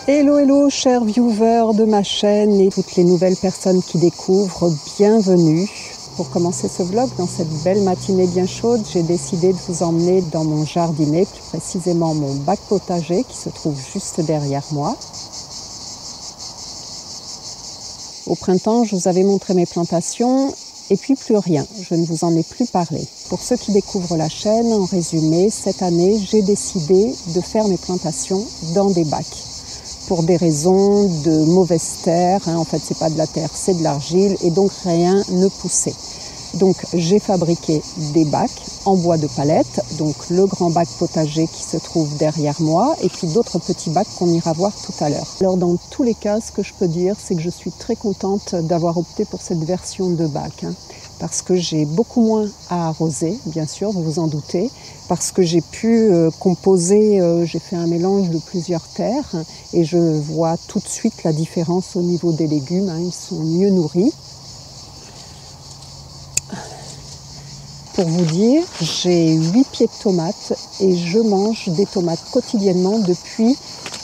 Hello, hello, chers viewers de ma chaîne et toutes les nouvelles personnes qui découvrent, bienvenue. Pour commencer ce vlog, dans cette belle matinée bien chaude, j'ai décidé de vous emmener dans mon jardinet, plus précisément mon bac potager qui se trouve juste derrière moi. Au printemps, je vous avais montré mes plantations et puis plus rien, je ne vous en ai plus parlé. Pour ceux qui découvrent la chaîne, en résumé, cette année, j'ai décidé de faire mes plantations dans des bacs. Pour des raisons de mauvaise terre, en fait c'est pas de la terre, c'est de l'argile et donc rien ne poussait. Donc j'ai fabriqué des bacs en bois de palette, donc le grand bac potager qui se trouve derrière moi et puis d'autres petits bacs qu'on ira voir tout à l'heure. Alors dans tous les cas, ce que je peux dire, c'est que je suis très contente d'avoir opté pour cette version de bac. Parce que j'ai beaucoup moins à arroser, bien sûr, vous vous en doutez, parce que j'ai pu composer, j'ai fait un mélange de plusieurs terres et je vois tout de suite la différence au niveau des légumes, ils sont mieux nourris. Pour vous dire, j'ai 8 pieds de tomates et je mange des tomates quotidiennement depuis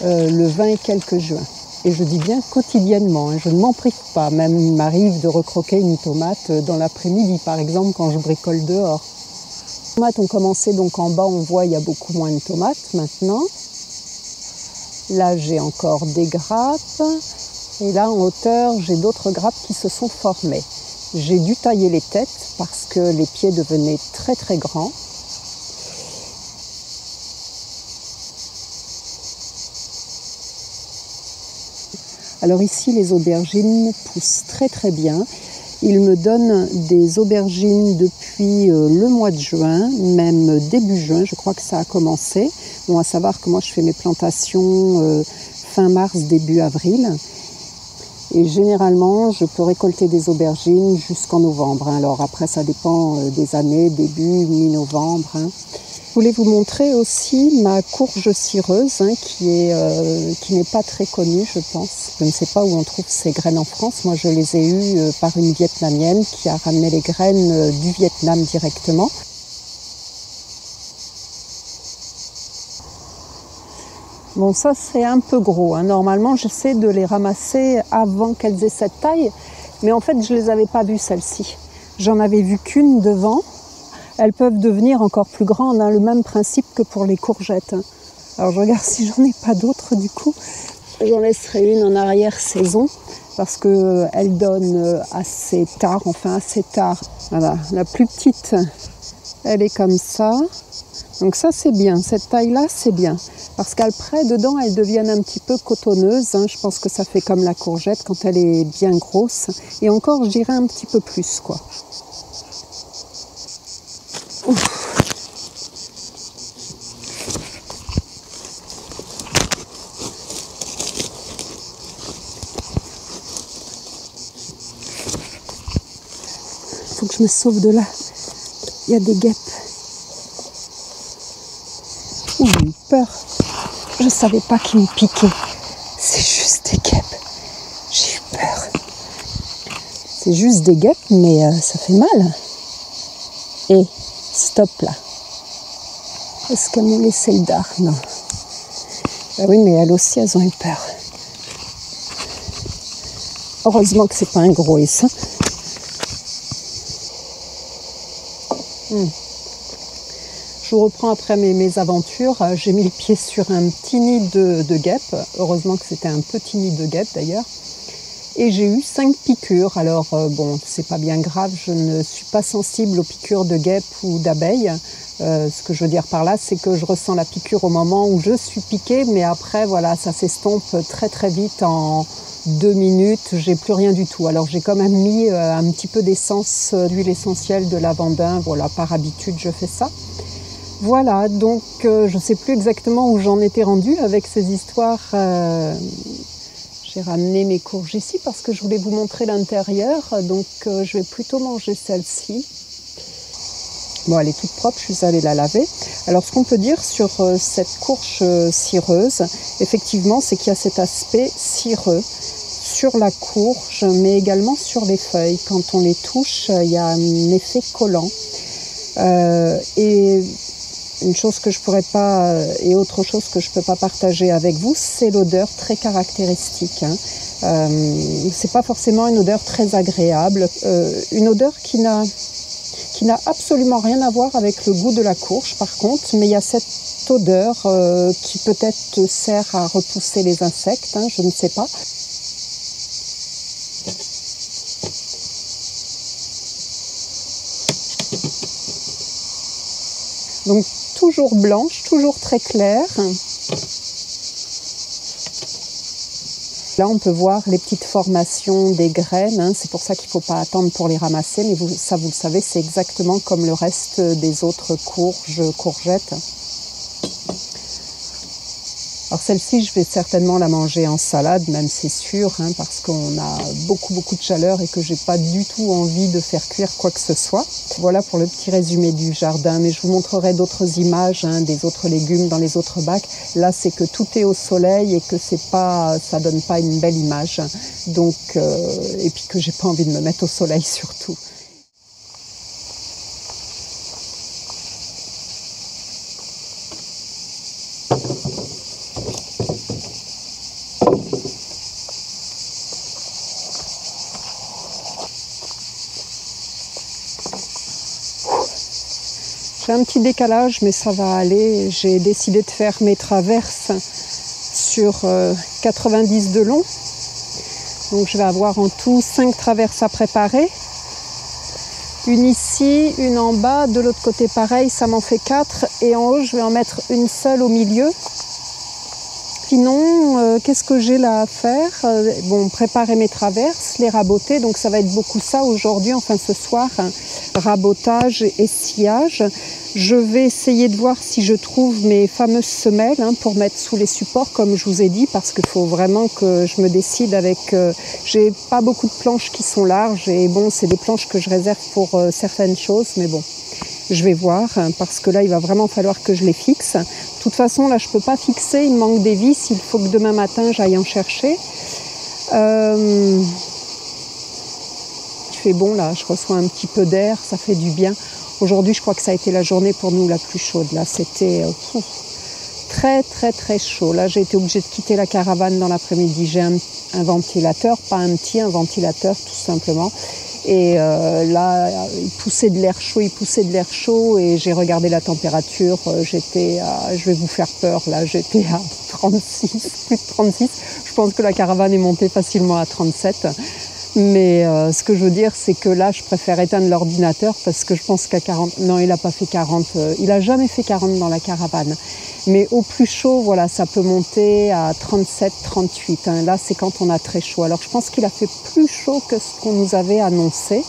le 20 et quelques juin. Et je dis bien quotidiennement, je ne m'en prive pas. Même il m'arrive de recroquer une tomate dans l'après-midi, par exemple, quand je bricole dehors. Les tomates ont commencé donc en bas, on voit il y a beaucoup moins de tomates maintenant. Là j'ai encore des grappes et là en hauteur j'ai d'autres grappes qui se sont formées. J'ai dû tailler les têtes parce que les pieds devenaient très très grands. Alors ici, les aubergines poussent très très bien. Ils me donnent des aubergines depuis le mois de juin, même début juin, je crois que ça a commencé. Bon, à savoir que moi je fais mes plantations fin mars, début avril. Et généralement, je peux récolter des aubergines jusqu'en novembre. Alors après, ça dépend des années, début, mi-novembre. Je voulais vous montrer aussi ma courge cireuse qui n'est pas très connue, je pense. Je ne sais pas où on trouve ces graines en France. Moi, je les ai eues par une Vietnamienne qui a ramené les graines du Vietnam directement. Bon, ça c'est un peu gros. Normalement, j'essaie de les ramasser avant qu'elles aient cette taille. Mais en fait, je ne les avais pas vues, celles-ci. J'en avais vu qu'une devant. Elles peuvent devenir encore plus grandes, le même principe que pour les courgettes. Alors je regarde si j'en ai pas d'autres du coup. J'en laisserai une en arrière-saison parce qu'elle donne assez tard, enfin assez tard. Voilà, la plus petite, elle est comme ça. Donc ça c'est bien, cette taille-là c'est bien. Parce qu'après, dedans, elles deviennent un petit peu cotonneuses. Je pense que ça fait comme la courgette quand elle est bien grosse. Et encore, je dirais un petit peu plus, quoi. Faut que je me sauve de là. Il y a des guêpes. J'ai eu peur. Je ne savais pas qu'ils me piquaient. C'est juste des guêpes. J'ai eu peur. C'est juste des guêpes, mais ça fait mal. Et stop là. Est-ce qu'elles m'ont laissé le dard? Non. Ah oui, mais elles aussi, elles ont eu peur. Heureusement que c'est pas un gros S. Je vous reprends après mes aventures. J'ai mis le pied sur un petit nid de guêpes. Heureusement que c'était un petit nid de guêpes d'ailleurs. Et j'ai eu 5 piqûres. Alors bon, c'est pas bien grave, je ne suis pas sensible aux piqûres de guêpes ou d'abeilles. Ce que je veux dire par là, c'est que je ressens la piqûre au moment où je suis piquée, mais après, voilà, ça s'estompe très très vite en 2 minutes, j'ai plus rien du tout. Alors j'ai quand même mis un petit peu d'essence, d'huile essentielle de lavandin. Voilà, par habitude, je fais ça. Voilà, donc je ne sais plus exactement où j'en étais rendue avec ces histoires. J'ai ramené mes courges ici parce que je voulais vous montrer l'intérieur. Donc je vais plutôt manger celle-ci. Bon, elle est toute propre, je suis allée la laver. Alors ce qu'on peut dire sur cette courge cireuse, effectivement, c'est qu'il y a cet aspect cireux sur la courge, mais également sur les feuilles. Quand on les touche, il y a un effet collant. Et une chose que je pourrais pas, et autre chose que je peux pas partager avec vous, c'est l'odeur très caractéristique. C'est pas forcément une odeur très agréable, une odeur qui n'a absolument rien à voir avec le goût de la courge par contre, mais il y a cette odeur qui peut-être sert à repousser les insectes, je ne sais pas. Donc toujours blanche, toujours très claire. Là, on peut voir les petites formations des graines. C'est pour ça qu'il ne faut pas attendre pour les ramasser. Mais ça, vous le savez, c'est exactement comme le reste des autres courgettes. Alors celle-ci, je vais certainement la manger en salade, même c'est sûr, parce qu'on a beaucoup de chaleur et que j'ai pas du tout envie de faire cuire quoi que ce soit. Voilà pour le petit résumé du jardin, mais je vous montrerai d'autres images des autres légumes dans les autres bacs. Là, c'est que tout est au soleil et que ça donne pas une belle image. Donc, et puis que j'ai pas envie de me mettre au soleil surtout. J'ai un petit décalage, mais ça va aller. J'ai décidé de faire mes traverses sur 90 de long. Donc je vais avoir en tout 5 traverses à préparer. Une ici, une en bas, de l'autre côté pareil, ça m'en fait 4. Et en haut, je vais en mettre une seule au milieu. Sinon, qu'est-ce que j'ai là à faire? Bon, préparer mes traverses, les raboter, donc ça va être beaucoup ça aujourd'hui, enfin ce soir, rabotage et sciage. Je vais essayer de voir si je trouve mes fameuses semelles pour mettre sous les supports, comme je vous ai dit, parce qu'il faut vraiment que je me décide avec... j'ai pas beaucoup de planches qui sont larges, et bon, c'est des planches que je réserve pour certaines choses, mais bon. Je vais voir, parce que là, il va vraiment falloir que je les fixe. De toute façon, là, je ne peux pas fixer, il me manque des vis, il faut que demain matin, j'aille en chercher. Il fait bon, là, je reçois un petit peu d'air, ça fait du bien. Aujourd'hui, je crois que ça a été la journée pour nous la plus chaude. Là, c'était très chaud. Là, j'ai été obligée de quitter la caravane dans l'après-midi. J'ai un ventilateur, pas un petit, un ventilateur, tout simplement. Et là, il poussait de l'air chaud et j'ai regardé la température, j'étais à, je vais vous faire peur, là, j'étais à 36, plus de 36. Je pense que la caravane est montée facilement à 37. Mais ce que je veux dire, c'est que là, je préfère éteindre l'ordinateur parce que je pense qu'à 40... Non, il n'a pas fait 40. Il n'a jamais fait 40 dans la caravane. Mais au plus chaud, voilà, ça peut monter à 37, 38. Là, c'est quand on a très chaud. Alors, je pense qu'il a fait plus chaud que ce qu'on nous avait annoncé.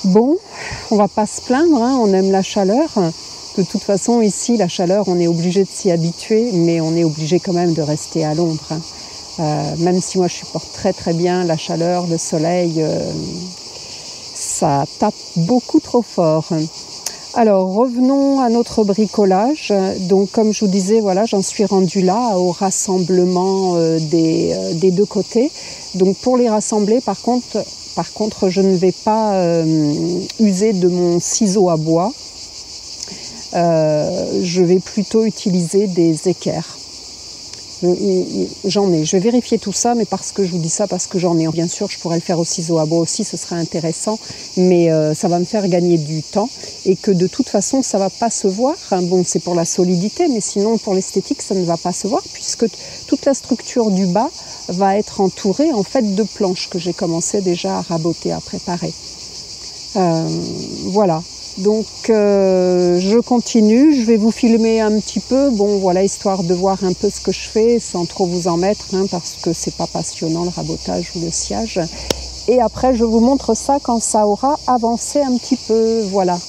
Bon, on va pas se plaindre, on aime la chaleur. De toute façon, ici, la chaleur, on est obligé de s'y habituer, mais on est obligé quand même de rester à l'ombre. Même si moi, je supporte très bien la chaleur, le soleil, ça tape beaucoup trop fort. Alors, revenons à notre bricolage. Donc, comme je vous disais, voilà, j'en suis rendue là, au rassemblement des deux côtés. Donc, pour les rassembler, par contre, je ne vais pas user de mon ciseau à bois. Je vais plutôt utiliser des équerres. J'en ai. Je vais vérifier tout ça, mais parce que je vous dis ça, parce que j'en ai. Bien sûr, je pourrais le faire au ciseau à bois aussi, ce serait intéressant, mais ça va me faire gagner du temps et que de toute façon, ça va pas se voir. Bon, c'est pour la solidité, mais sinon, pour l'esthétique, ça ne va pas se voir puisque toute la structure du bas va être entourée en fait de planches que j'ai commencé déjà à raboter, à préparer. Voilà. Donc je continue, je vais vous filmer un petit peu, bon voilà, histoire de voir un peu ce que je fais sans trop vous en mettre, parce que c'est pas passionnant le rabotage ou le sciage. Et après je vous montre ça quand ça aura avancé un petit peu, voilà.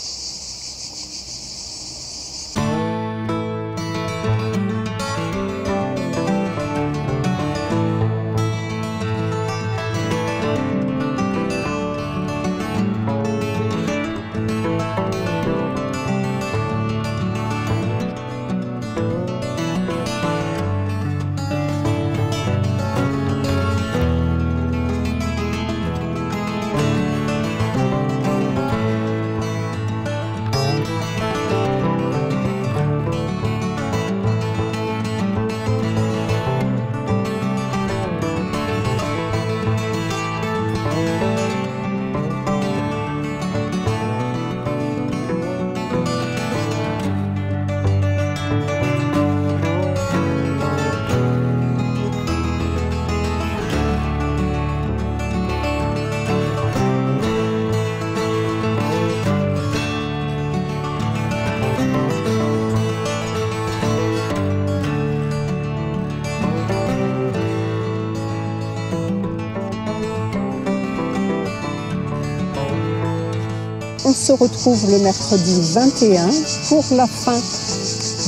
se retrouve le mercredi 21 pour la fin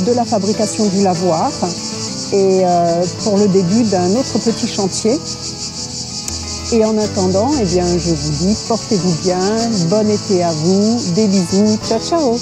de la fabrication du lavoir et pour le début d'un autre petit chantier. Et en attendant, eh bien, je vous dis, portez-vous bien, bon été à vous, des bisous, ciao ciao.